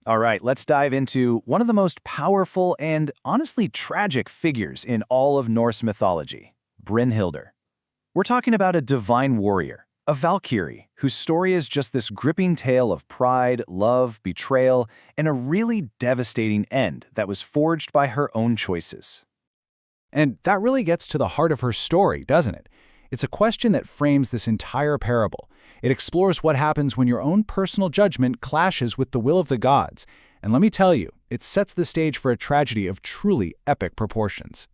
All right, let's dive into one of the most powerful and honestly tragic figures in all of Norse mythology, Brynhildr. We're talking about a divine warrior, a Valkyrie, whose story is just this gripping tale of pride, love, betrayal, and a really devastating end that was forged by her own choices. And that really gets to the heart of her story, doesn't it? It's a question that frames this entire parable. It explores what happens when your own personal judgment clashes with the will of the gods. And let me tell you, it sets the stage for a tragedy of truly epic proportions.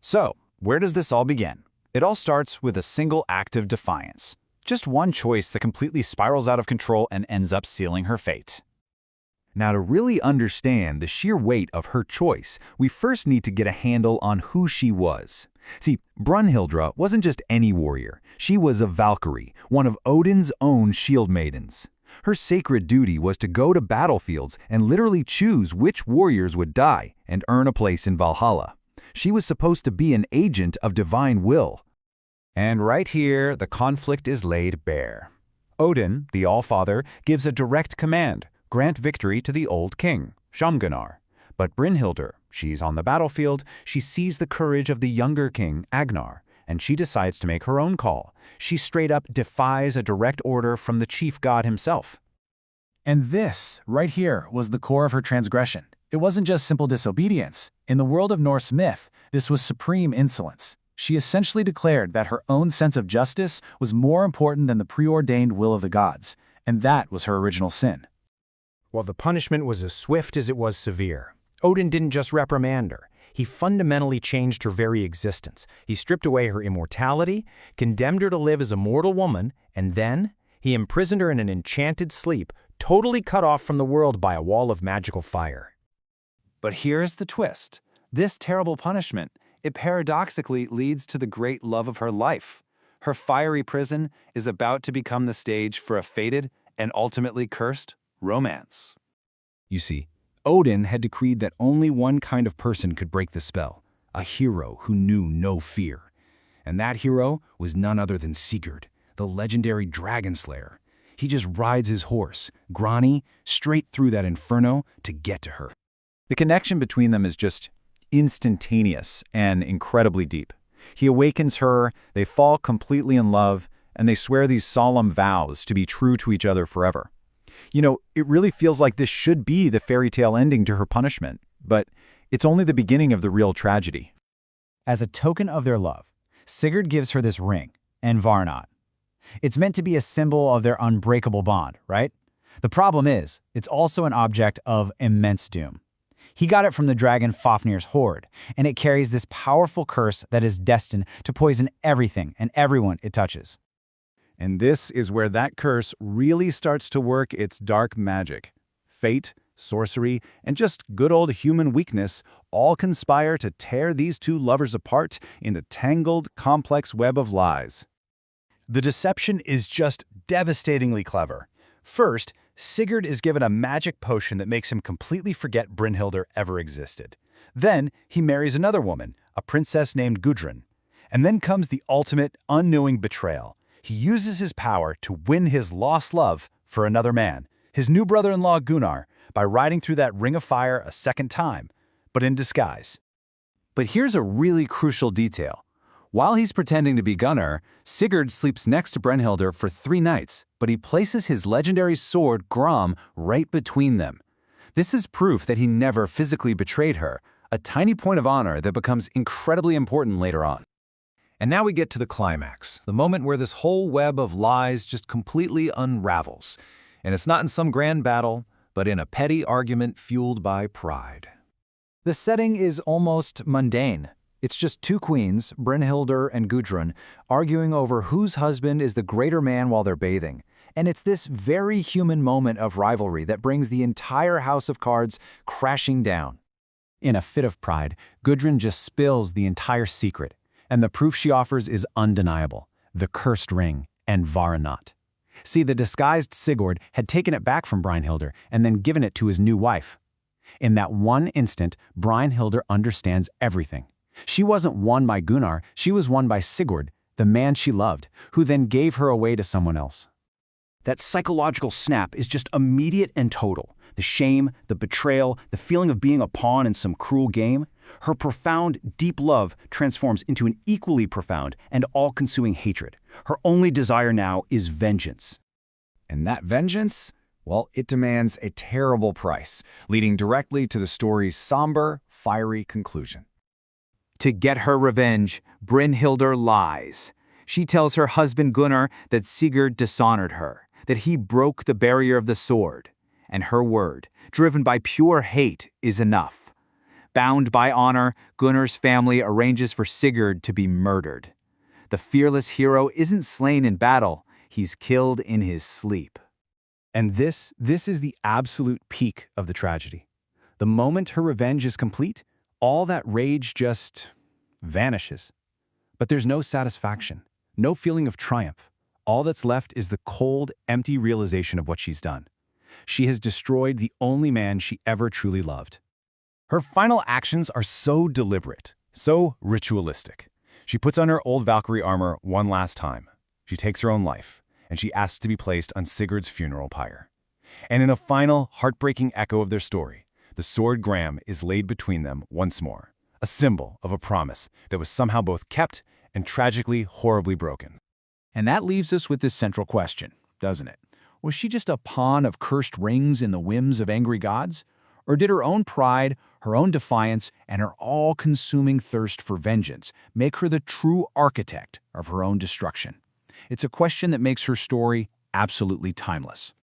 So, where does this all begin? It all starts with a single act of defiance. Just one choice that completely spirals out of control and ends up sealing her fate. Now, to really understand the sheer weight of her choice, we first need to get a handle on who she was. See, Brynhildr wasn't just any warrior. She was a Valkyrie, one of Odin's own shield maidens. Her sacred duty was to go to battlefields and literally choose which warriors would die and earn a place in Valhalla. She was supposed to be an agent of divine will. And right here, the conflict is laid bare. Odin, the All-Father, gives a direct command: grant victory to the old king, Shamganar. But Brynhildr, she's on the battlefield, she sees the courage of the younger king, Agnar, and she decides to make her own call. She straight up defies a direct order from the chief god himself. And this, right here, was the core of her transgression. It wasn't just simple disobedience. In the world of Norse myth, this was supreme insolence. She essentially declared that her own sense of justice was more important than the preordained will of the gods, and that was her original sin. While the punishment was as swift as it was severe, Odin didn't just reprimand her. He fundamentally changed her very existence. He stripped away her immortality, condemned her to live as a mortal woman, and then he imprisoned her in an enchanted sleep, totally cut off from the world by a wall of magical fire. But here's the twist. This terrible punishment, it paradoxically leads to the great love of her life. Her fiery prison is about to become the stage for a fated and ultimately cursed romance. You see, Odin had decreed that only one kind of person could break the spell, a hero who knew no fear. And that hero was none other than Sigurd, the legendary dragon slayer. He just rides his horse, Grani, straight through that inferno to get to her. The connection between them is just instantaneous and incredibly deep. He awakens her, they fall completely in love, and they swear these solemn vows to be true to each other forever. You know, it really feels like this should be the fairy tale ending to her punishment, but it's only the beginning of the real tragedy. As a token of their love, Sigurd gives her this ring, and Varnat. It's meant to be a symbol of their unbreakable bond, right? The problem is, it's also an object of immense doom. He got it from the dragon Fafnir's hoard, and it carries this powerful curse that is destined to poison everything and everyone it touches. And this is where that curse really starts to work its dark magic. Fate, sorcery, and just good old human weakness all conspire to tear these two lovers apart in the tangled, complex web of lies. The deception is just devastatingly clever. First, Sigurd is given a magic potion that makes him completely forget Brynhildr ever existed. Then, he marries another woman, a princess named Gudrun. And then comes the ultimate, unknowing betrayal. He uses his power to win his lost love for another man, his new brother-in-law Gunnar, by riding through that ring of fire a second time, but in disguise. But here's a really crucial detail. While he's pretending to be Gunnar, Sigurd sleeps next to Brynhildr for 3 nights, but he places his legendary sword Grom right between them. This is proof that he never physically betrayed her, a tiny point of honor that becomes incredibly important later on. And now we get to the climax, the moment where this whole web of lies just completely unravels. And it's not in some grand battle, but in a petty argument fueled by pride. The setting is almost mundane. It's just 2 queens, Brynhildr and Gudrun, arguing over whose husband is the greater man while they're bathing. And it's this very human moment of rivalry that brings the entire house of cards crashing down. In a fit of pride, Gudrun just spills the entire secret. And the proof she offers is undeniable: the cursed ring and Varanat. See, the disguised Sigurd had taken it back from Brynhildr and then given it to his new wife. In that one instant, Brynhildr understands everything. She wasn't won by Gunnar, she was won by Sigurd, the man she loved, who then gave her away to someone else. That psychological snap is just immediate and total. The shame, the betrayal, the feeling of being a pawn in some cruel game. Her profound, deep love transforms into an equally profound and all-consuming hatred. Her only desire now is vengeance. And that vengeance, well, it demands a terrible price, leading directly to the story's somber, fiery conclusion. To get her revenge, Brynhildr lies. She tells her husband Gunnar that Sigurd dishonored her, that he broke the barrier of the sword. And her word, driven by pure hate, is enough. Bound by honor, Gunnar's family arranges for Sigurd to be murdered. The fearless hero isn't slain in battle, he's killed in his sleep. And this is the absolute peak of the tragedy. The moment her revenge is complete, all that rage just vanishes. But there's no satisfaction, no feeling of triumph. All that's left is the cold, empty realization of what she's done. She has destroyed the only man she ever truly loved. Her final actions are so deliberate, so ritualistic. She puts on her old Valkyrie armor one last time. She takes her own life, and she asks to be placed on Sigurd's funeral pyre. And in a final, heartbreaking echo of their story, the sword Graham is laid between them once more, a symbol of a promise that was somehow both kept and tragically, horribly broken. And that leaves us with this central question, doesn't it? Was she just a pawn of cursed rings in the whims of angry gods? Or did her own pride, her own defiance, and her all-consuming thirst for vengeance make her the true architect of her own destruction? It's a question that makes her story absolutely timeless.